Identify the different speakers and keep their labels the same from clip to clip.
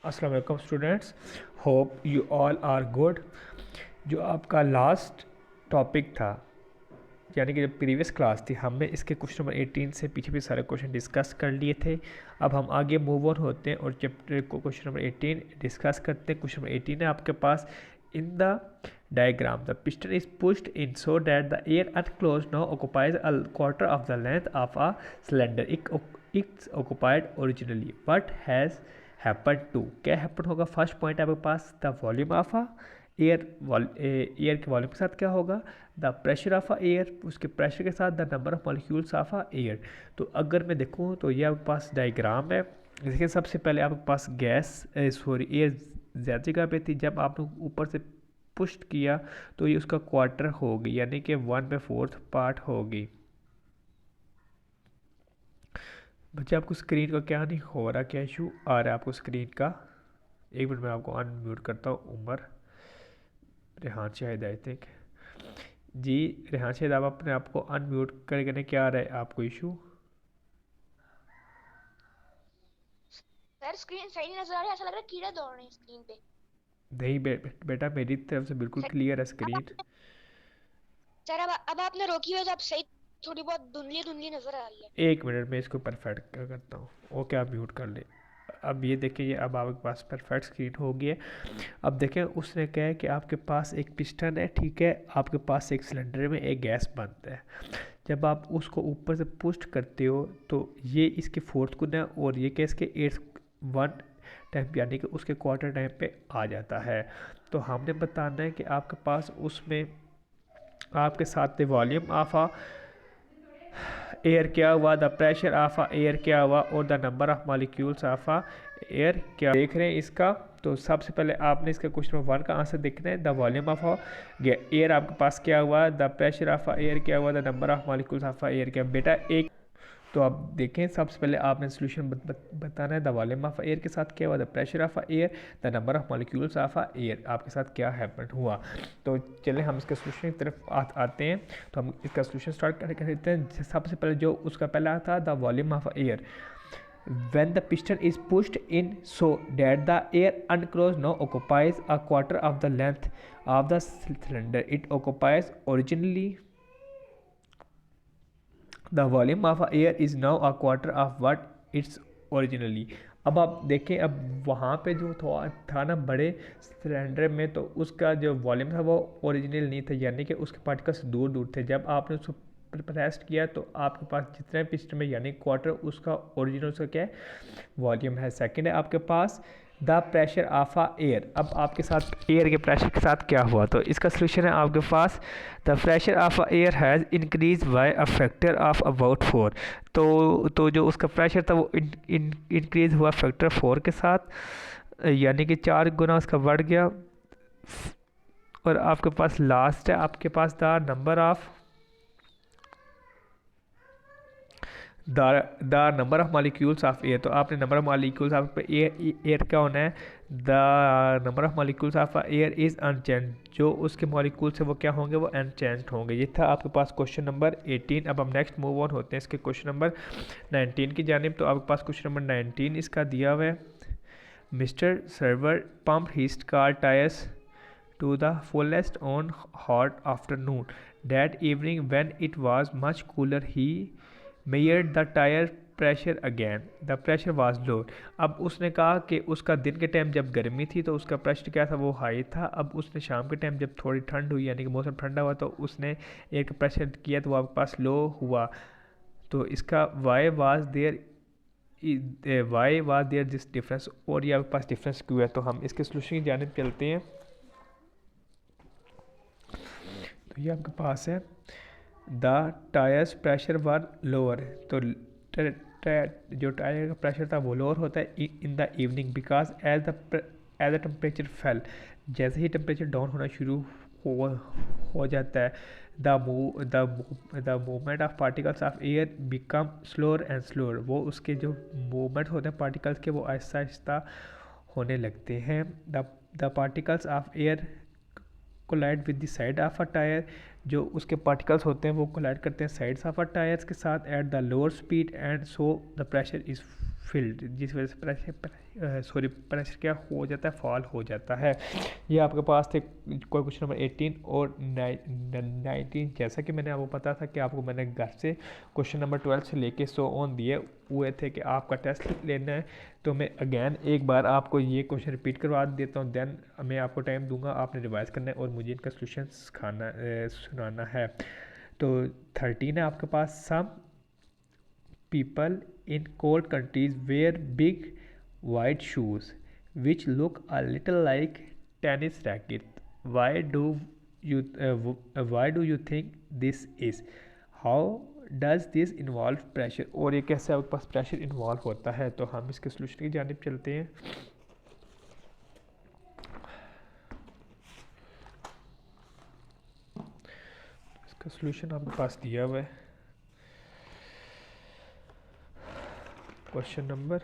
Speaker 1: अस्सलाम वालेकुम students, hope you all are good. जो आपका लास्ट टॉपिक था, यानी कि जो प्रीवियस क्लास थी, हमने इसके क्वेश्चन नंबर 18 से पीछे भी सारे क्वेश्चन डिस्कस कर लिए थे। अब हम आगे मूव ऑन होते हैं और चैप्टर को क्वेश्चन नंबर 18 डिस्कस करते हैं। क्वेश्चन नंबर 18 है आपके पास, in the diagram the piston is pushed in so that the air enclosed now occupies a quarter of the length of a cylinder it's occupied originally what has happen to. क्या happen होगा? First point आपके पास, the volume of a air, air के volume के साथ क्या होगा? The pressure of a air, उसके प्रेशर के साथ the number of molecules of a air. तो अगर मैं देखूँ तो ये आपके पास डायग्राम है। देखिए, सबसे पहले आपके पास गैस एयर ज़्यादा जगह पे थी। जब आपने ऊपर से पुश किया तो ये उसका क्वार्टर होगी, यानी कि 1/4 पार्ट होगी। बच्चे, आपको स्क्रीन का क्या नहीं हो रहा? क्या इशू आ रहा है आपको स्क्रीन का? एक मिनट में आपको अनम्यूट करता हूँ। उमर रेहान शाहिद, आई थिंक जी। रेहान शाहिद, आप अपने आप को अनम्यूट करने क्या आ रहा है आपको इशू?
Speaker 2: सर स्क्रीन सही नहीं नजर आ रही है, ऐसा लग रहा है कीड़े दौड़ रहे हैं स्क्रीन पे।
Speaker 1: नहीं बेटा, मेरी तरफ से बिल्कुल
Speaker 2: सर
Speaker 1: क्लियर है
Speaker 2: अब
Speaker 1: स्क्रीन।
Speaker 2: आपने सर अब आपने रोकी हुई है तो अब सही, थोड़ी बहुत धुंधली धुंधली नजर आ रही है।
Speaker 1: एक मिनट में इसको परफेक्ट करता हूँ। ओके, आप म्यूट कर ले। अब ये देखिए, ये अब आपके पास परफेक्ट स्क्रीन हो गई है। अब देखें, उसने कहा है कि आपके पास एक पिस्टन है, ठीक है, आपके पास एक सिलेंडर में एक गैस बनता है। जब आप उसको ऊपर से पुश करते हो तो ये इसके फोर्थ गुना है और ये क्या इसके एट्थ वन टाइम, यानी कि उसके क्वार्टर टाइम पे आ जाता है। तो हमने बताना है कि आपके पास उसमें आपके साथ वॉल्यूम ऑफ आ एयर क्या हुआ, the pressure of uh air क्या हुआ और the number of molecules of uh air क्या देख रहे हैं इसका। तो सबसे पहले आपने इसका क्वेश्चन नंबर 1 का आंसर देखना है। द वॉल्यूम ऑफ एयर आपके पास क्या हुआ, द प्रेशर ऑफ एयर क्या हुआ, the number of molecules of air क्या। बेटा एक, तो आप देखें, सबसे पहले आपने सोल्यूशन बताना है। द वॉल्यूम ऑफ एयर के साथ क्या हुआ, the pressure of air, the number of molecules of air आपके साथ क्या हैपन हुआ। तो चलें हम इसके सोल्यूशन की तरफ आते हैं। तो हम इसका सोल्यूशन स्टार्ट कर देते हैं। सबसे पहले जो उसका पहला था, the volume of air when the piston is pushed in so that the air unclosed now occupies a quarter of the length of the cylinder it occupies originally the volume of air is now a quarter of what it's originally। अब आप देखें, अब वहाँ पे जो था ना बड़े सिलेंडर में, तो उसका जो वॉल्यूम था वो ओरिजिनल नहीं था, यानी कि उसके पार्टिकल्स दूर दूर थे। जब आपने उसको प्रेस किया तो आपके पास जितने पिस्टन में, यानी क्वार्टर, उसका ओरिजिनल उसका क्या है, वॉल्यूम है। सेकंड है आपके पास the pressure of uh air. अब आपके साथ एयर के प्रेशर के साथ क्या हुआ, तो इसका सोल्यूशन है आपके पास, the pressure of uh air has increase by a factor of about 4। तो जो उसका प्रेशर था वो इंक्रीज हुआ फैक्टर 4 के साथ, यानी कि 4 गुना उसका बढ़ गया। और आपके पास लास्ट है आपके पास the number of the number of molecules of air. तो आपने number of molecules of air क्या होना है, the number of molecules of air is unchanged. जो उसके मॉलिक्यूल्स है वो क्या होंगे, वो अनचेंज्ड होंगे। ये था आपके पास क्वेश्चन नंबर 18। अब हम नेक्स्ट मूव ऑन होते हैं इसके क्वेश्चन नंबर 19 की जानिब। तो आपके पास क्वेश्चन नंबर 19 इसका दिया हुआ है, mister server pump his car tyres to the fullest on hot afternoon. That evening, when it was much cooler, he measured the tire pressure again. The pressure was low. अब उसने कहा कि उसका दिन के टाइम जब गर्मी थी तो उसका प्रेशर क्या था, वो हाई था। अब उसने शाम के टाइम जब थोड़ी ठंड हुई, यानी कि मौसम ठंडा हुआ, तो उसने एयर का प्रेशर किया तो वो आपके पास लो हुआ। तो इसका why was there this difference, और ये आपके पास डिफरेंस क्यों है। तो हम इसके सोल्यूशन की जानिब चलते हैं। तो ये आपके पास है, the tyres pressure were lower. तो जो टायर का प्रेशर था वो लोअर होता है in the evening, because as the temperature fell, जैसे ही टेम्परेचर डाउन होना शुरू हो जाता है, the movement of particles of air become slower and slower. वो उसके जो मूवमेंट होते हैं पार्टिकल्स के, वो आहिस्ता आहिस्ता होने लगते हैं। The particles of air collide with the side of a tyre. जो उसके पार्टिकल्स होते हैं वो कोलाइड करते हैं साइड्स ऑफ अ टायर्स के साथ at the lower speed, and so the pressure is filled, जिस वजह से प्रेशर क्या हो जाता है, फॉल हो जाता है। ये आपके पास थे कोई क्वेश्चन नंबर 18 और 19। जैसा कि मैंने आपको पता था कि आपको मैंने घर से क्वेश्चन नंबर 12 से लेके 100 ऑन दिए हुए थे कि आपका टेस्ट लेना है, तो मैं अगेन एक बार आपको ये क्वेश्चन रिपीट करवा देता हूँ, देन मैं आपको टाइम दूंगा, आपने रिवाइज करना है और मुझे इनका सोल्यूशन सुनाना है। तो 13 है आपके पास, सम people in cold countries wear big white shoes which look a little like tennis racket. Why do you think this is? How does this involve pressure? और ये कैसे आपके पास प्रेशर इन्वॉल्व होता है, तो हम इसके सोल्यूशन की जानिब चलते हैं। इसका सोल्यूशन आपके पास दिया हुआ है क्वेश्चन नंबर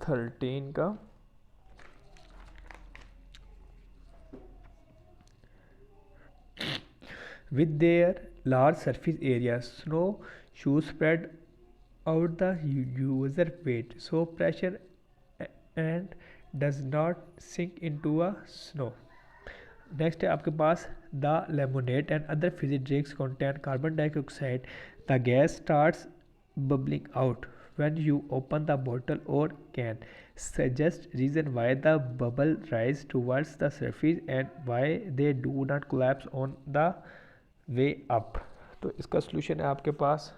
Speaker 1: 13 का। With their large surface area, snow shoes spread out the user weight, so pressure and does not sink into a snow. Next है आपके पास the lemonade and other fizzy drinks contain carbon dioxide. The gas starts bubbling out when you open the bottle or can. Suggest reason why the bubble rise towards the surface and why they do not collapse on the way up. तो इसका solution है आपके पास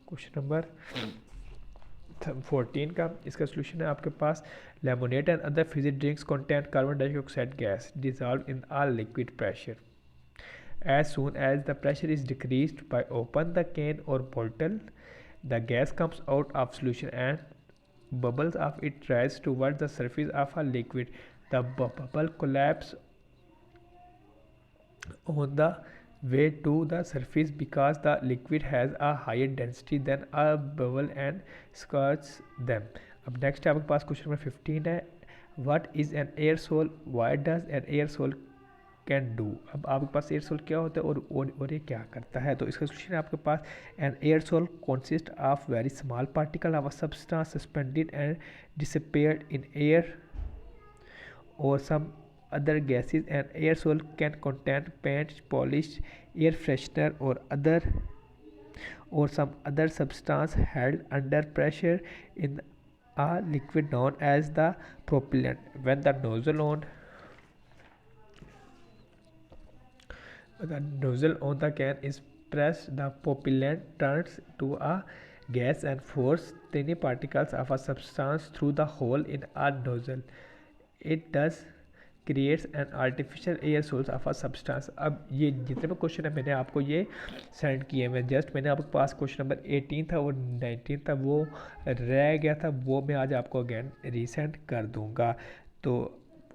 Speaker 1: question number 14 का। इसका solution है आपके पास lemonade and other fizzy drinks contain carbon dioxide gas dissolved in a liquid pressure. As soon as the pressure is decreased by open the can or bottle, the gas comes out of solution and bubbles of it rise towards the surface of a liquid. The bubble collapse on the way to the surface because the liquid has a higher density than a bubble and squirts them. अब next आपके पास question number 15 है, what is an aerosol, why does an aerosol can do. अब आपके पास air soul क्या होता है और ये क्या करता है, तो इसका सोल्यूशन है आपके पास an aerosol consist of very small particle of a substance suspended and dispersed in air or some other gases. An aerosol can contain paint, polish, air freshener or some other substance held under pressure in a liquid known as the propellant. When the nozzle on the can is pressed, the propellant turns to a gas and forces tiny particles of a substance through the hole in a nozzle. It does creates an artificial air source of a substance. अब ये जितने भी question है मैंने आपको ये send किए हैं, मैंने आपके पास क्वेश्चन नंबर 18 था और 19 था, वो रह गया था, वो मैं आज आपको अगेन रीसेंड कर दूंगा। तो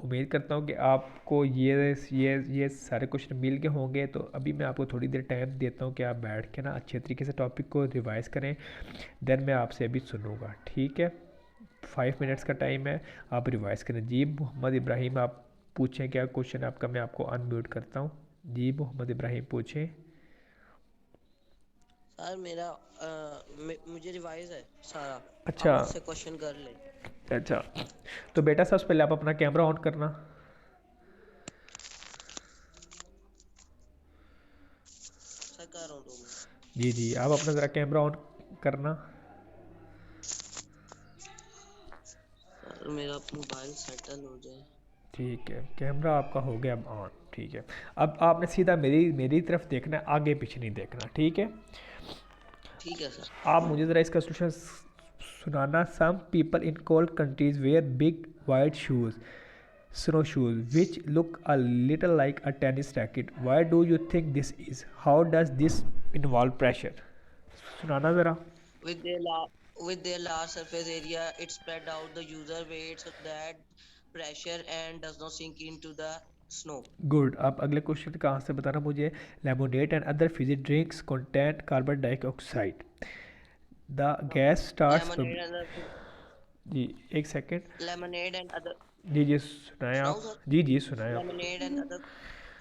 Speaker 1: उम्मीद करता हूँ कि आपको ये सारे क्वेश्चन मिल गए होंगे। तो अभी मैं आपको थोड़ी देर टाइम देता हूँ कि आप बैठ के ना अच्छे तरीके से टॉपिक को रिवाइज़ करें, देन मैं आपसे अभी सुनूँगा, ठीक है। 5 मिनट्स का टाइम है, आप रिवाइज़ करें। जी मोहम्मद इब्राहिम, आप पूछें क्या क्वेश्चन आपका, मैं आपको अनम्यूट करता हूँ। जी मोहम्मद इब्राहिम पूछें।
Speaker 3: सर मेरा मुझे रिवाइज है सारा।
Speaker 1: अच्छा,
Speaker 3: आप मुझसे क्वेश्चन कर ले।
Speaker 1: अच्छा तो बेटा सबसे पहले आप अपना कैमरा ऑन करना।
Speaker 3: सर कर रहा हूँ 2 मिनट।
Speaker 1: जी जी, आप अपना ज़रा कैमरा ऑन करना।
Speaker 3: सर मेरा मोबाइल सेटल हो जाए।
Speaker 1: ठीक है, कैमरा आपका हो गया अब ऑन, ठीक है। अब आपने सीधा मेरी तरफ देखना है, आगे पीछे नहीं देखना, ठीक है।
Speaker 3: ठीक है सर।
Speaker 1: आप मुझे ज़रा इसका सोल्यूशन सुनाना। Some people in cold countries wear big white shoes, snow shoes, which look a little like a tennis racket. Why do you think this is? How does this involve pressure? सुनाना ज़रा।
Speaker 3: With their large surface area, it spread out the user weight so that pressure and does not sink into the snow.
Speaker 1: Good. अब अगले question का answer बताना मुझे। Lemonade and other fizzy drinks contain carbon dioxide. The gas starts. जी एक second.
Speaker 3: Lemonade and other
Speaker 1: जी जी सुनाए आप। जी सुनाए आप।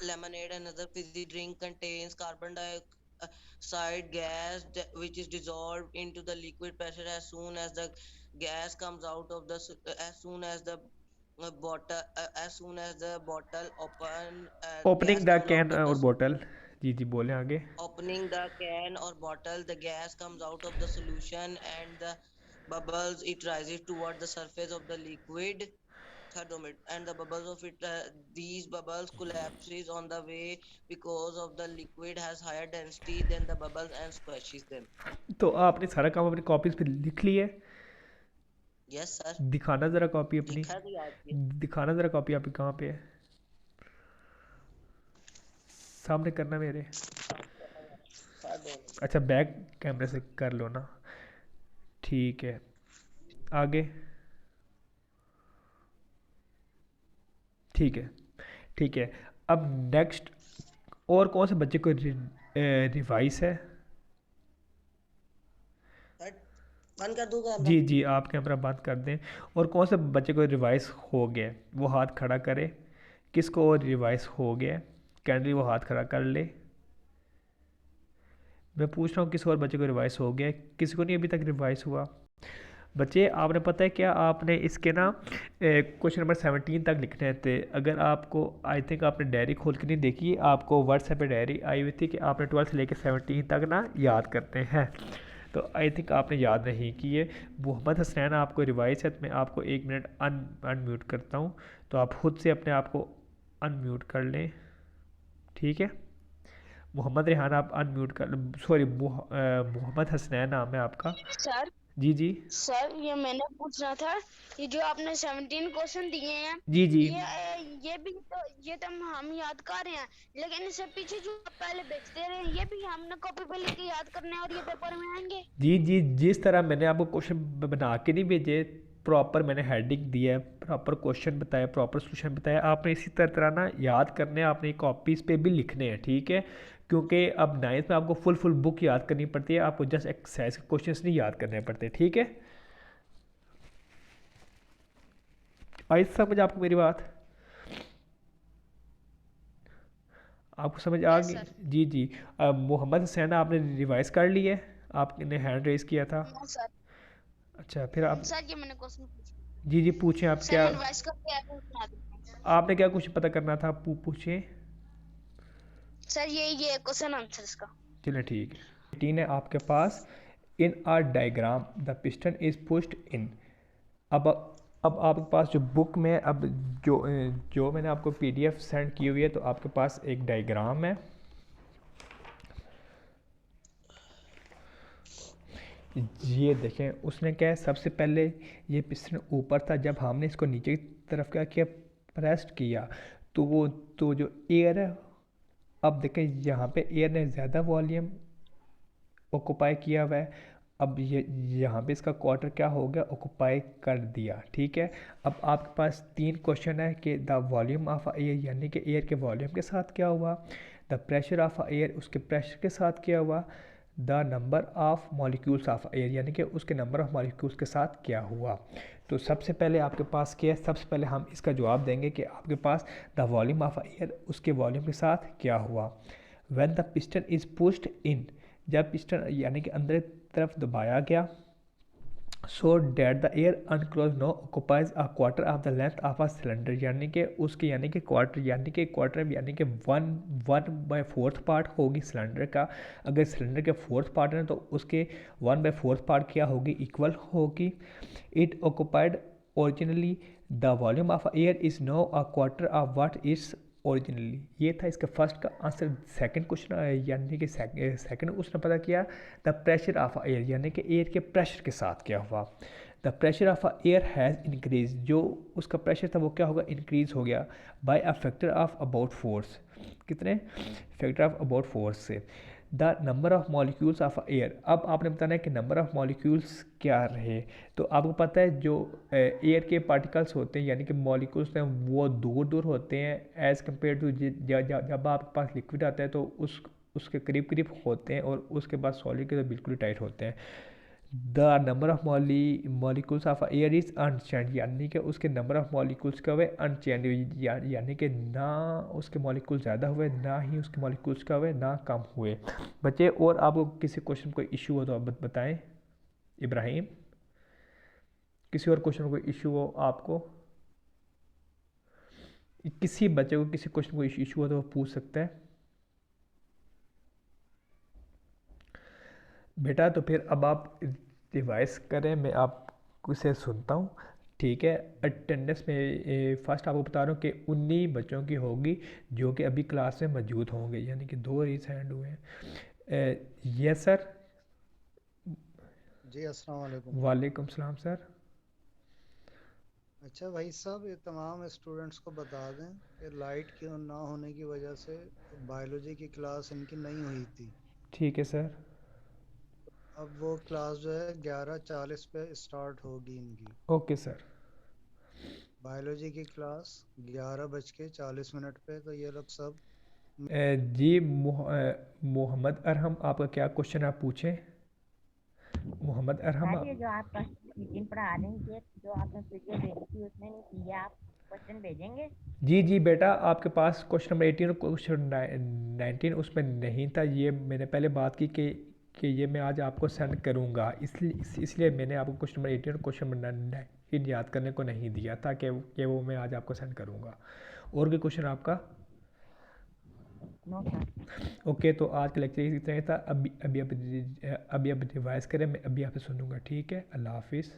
Speaker 3: lemonade and other fizzy drink contains carbon side gas which is dissolved into the liquid pressure as soon as the gas comes out of the as soon as the bottle as soon as the bottle open gas
Speaker 1: opening the
Speaker 3: comes
Speaker 1: can
Speaker 3: out of
Speaker 1: और
Speaker 3: the
Speaker 1: bottle. जी जी बोलें आगे।
Speaker 3: opening the can or bottle, the gas comes out of the solution and the bubbles it rises toward the surface of the liquid thermometer, and the bubbles of it these bubbles collapses on the way because of the liquid has higher density than the bubbles and squashes them.
Speaker 1: तो आपने सारा काम अपनी copies पे लिख लिया है?
Speaker 3: Yes sir,
Speaker 1: दिखाना ज़रा कॉपी अपनी,
Speaker 3: लिखा तो याद किया।
Speaker 1: दिखाना ज़रा कॉपी आपकी कहाँ पे है, सामने करना मेरे। अच्छा बैक कैमरे से कर लो ना, ठीक है। आगे, ठीक है ठीक है। अब नेक्स्ट, और कौन से बच्चे को रिवाइज है?
Speaker 3: बंद कर दूंगा
Speaker 1: जी जी आप कैमरा बंद कर दें। और कौन से बच्चे को रिवाइज हो गया वो हाथ खड़ा करे। किसको रिवाइज हो गया कैंडली वो हाथ खड़ा कर ले। मैं पूछ रहा हूँ किस और बच्चे को रिवाइज हो गया, किसी को नहीं अभी तक रिवाइज हुआ? बच्चे आपने पता है क्या, आपने इसके ना क्वेश्चन नंबर 17 तक लिखने थे। अगर आपको, आई थिंक आपने डायरी खोल के नहीं देखी, आपको व्हाट्सएप पे डायरी आई हुई थी कि आपने 12 से लेकर 17 तक ना याद करते हैं, तो आई थिंक आपने याद नहीं किए। मोहम्मद हसनैन आपको रिवाइज है, तो मैं आपको 1 मिनट अनम्यूट करता हूँ, तो आप खुद से अपने आप को अनम्यूट कर लें, ठीक है। मोहम्मद रेहान आप अनम्यूट कर, सॉरी मोहम्मद हसनैन नाम है आपका।
Speaker 2: सर
Speaker 1: जी जी
Speaker 2: सर ये मैंने पूछना था, ये जो आपने 17 क्वेश्चन दिए हैं,
Speaker 1: जी जी
Speaker 2: ये भी तो ये तो हम याद कर रहे हैं, लेकिन इससे पीछे जो आप पहले भेजते रहे ये भी हमने कॉपी पे लिख के याद करने हैं और ये पेपर में आएंगे।
Speaker 1: जी जी जिस तरह मैंने आपको क्वेश्चन बना के नहीं भेजे, प्रॉपर मैंने हेडिंग दिया है, प्रॉपर क्वेश्चन बताया, प्रॉपर सोल्यूशन बताया, आपने इसी तरह ना याद करने हैं, आपने कॉपीज़ पे भी लिखने हैं, ठीक है। क्योंकि अब 9th में आपको फुल बुक याद करनी पड़ती है, आपको जस्ट एक्सरसाइज के क्वेश्चंस नहीं याद करने पड़ते, ठीक है। आई समझ आपको मेरी बात? आपको समझ आ
Speaker 2: Yes,
Speaker 1: गई?
Speaker 2: sir.
Speaker 1: जी जी। मोहम्मद हुसैन आपने रिवाइज कर ली है, आपने हैंड रेज किया था।
Speaker 2: हाँ सर।
Speaker 1: अच्छा फिर आप,
Speaker 2: सर ये मैंने क्वेश्चन पूछा।
Speaker 1: जी जी पूछें आप
Speaker 2: सर
Speaker 1: क्या,
Speaker 2: मैं रिवाइज करके आया हूँ, बता देते हैं।
Speaker 1: आपने क्या कुछ पता करना था, पूछें।
Speaker 2: सर ये क्वेश्चन आंसर इसका।
Speaker 1: चलिए ठीक है। 18 है आपके पास। In are diagram the piston is pushed in. अब आपके पास जो बुक में, अब जो मैंने आपको पीडीएफ सेंड की हुई है, तो आपके पास एक डायग्राम है, ये देखें। उसने क्या है, सबसे पहले ये पिस्टन ऊपर था, जब हमने इसको नीचे की तरफ क्या किया, प्रेस्ड किया, तो जो एयर है, अब देखें यहाँ पे एयर ने ज़्यादा वॉल्यूम ऑक्यूपाई किया हुआ है। अब ये यहाँ पे इसका क्वार्टर क्या हो गया, ऑक्यूपाई कर दिया, ठीक है। अब आपके पास 3 क्वेश्चन है कि द वॉल्यूम ऑफ एयर, यानी कि एयर के वॉल्यूम के साथ क्या हुआ, द प्रेशर ऑफ एयर, उसके प्रेशर के साथ क्या हुआ, the number of molecules of air, यानी कि उसके नंबर ऑफ मॉलिक्यूल्स के साथ क्या हुआ। तो सबसे पहले आपके पास क्या है, सबसे पहले हम इसका जवाब देंगे कि आपके पास द वॉल्यूम ऑफ एयर, उसके वॉल्यूम के साथ क्या हुआ। When the piston is pushed in, जब पिस्टन यानी कि अंदर तरफ दबाया गया, so that the air enclosed now occupies a quarter of the length of a cylinder, यानी कि उसके यानी कि क्वार्टर यानी कि 1/4 पार्ट होगी सिलेंडर का। अगर सिलेंडर के 4th पार्ट है तो उसके 1/4 पार्ट क्या होगी, इक्वल होगी। It occupied originally the volume of air is no a quarter of what is originally. ये था इसका फर्स्ट का आंसर। सेकंड क्वेश्चन यानी कि सेकंड उसने पता किया द प्रेशर ऑफ एयर, यानी कि एयर के प्रेशर के साथ क्या हुआ। The pressure of air has increase, जो उसका प्रेशर था वो क्या होगा, इंक्रीज हो गया by a factor of about fours. कितने, फैक्टर ऑफ अबाउट फोर्स से। The number of molecules of air, अब आपने बताना है कि नंबर ऑफ मॉलिक्यूल्स क्या रहे। तो आपको पता है जो एयर के पार्टिकल्स होते हैं, यानी कि मॉलिक्यूल्स हैं, वो दूर दूर होते हैं एज़ कम्पेयर टू जब आपके पास लिक्विड आता है तो उसके करीब करीब होते हैं, और उसके बाद सॉलिड के तो बिल्कुल ही टाइट होते हैं। The number of molecules of air is unchange, यानी कि उसके नंबर ऑफ मॉलिक्यूल्स क्या हुए, अनचेंज, यानी कि ना उसके मॉलिक्यूल ज़्यादा हुए ना ही उसके मॉलिक्यूल्स क्या हुए, ना कम हुए। बच्चे और आपको किसी क्वेश्चन कोई इशू हो तो आप बताएं। इब्राहिम, किसी और क्वेश्चन में कोई इशू हो आपको, किसी बच्चे को किसी क्वेश्चन को इशू हो तो वो पूछ सकता है। बेटा तो फिर अब आप रिवाइज करें, मैं आपको से सुनता हूँ, ठीक है। अटेंडेंस में फर्स्ट आपको बता रहा हूँ कि 19 बच्चों की होगी जो कि अभी क्लास में मौजूद होंगे, यानी कि 2 रेज हैंड हुए हैं। Yes sir.
Speaker 4: जी अस्सलाम वालेकुम।
Speaker 1: वालेकुम सलाम सर।
Speaker 4: अच्छा भाई साहब, ये तमाम स्टूडेंट्स को बता दें कि लाइट के ना होने की वजह से बायोलॉजी की क्लास इनकी नहीं हुई थी।
Speaker 1: ठीक है सर।
Speaker 4: अब वो क्लास जो है 11:40 पे स्टार्ट होगी इनकी।
Speaker 1: Okay sir.
Speaker 4: बायोलॉजी की क्लास 11:40 पे, तो ये लोग सब
Speaker 1: जी मोहम्मद अरहम, आपका क्या क्वेश्चन आप पूछें। मोहम्मद अरहम
Speaker 5: सर ये जो आप मीटिंग पढ़ा रहे हैं, ये जो आपने वीडियो भेजी थी उसमें नहीं थी, ये आप क्वेश्चन भेजेंगे?
Speaker 1: जी जी बेटा, आपके पास क्वेश्चन नंबर 18 और क्वेश्चन 19 उसमें नहीं था, ये मैंने पहले बात की कि ये मैं आज आपको सेंड करूँगा, इसलिए मैंने आपको क्वेश्चन नंबर 18 और क्वेश्चन नंबर 19 याद करने को नहीं दिया था कि वो मैं आज आपको सेंड करूँगा। और कोई क्वेश्चन आपका?
Speaker 5: No sir.
Speaker 1: ओके, तो आज का लेक्चर इतना ही था। अभी अब रिवाइज करें, मैं अभी आपसे सुनूंगा, ठीक है। अल्लाह हाफिज़।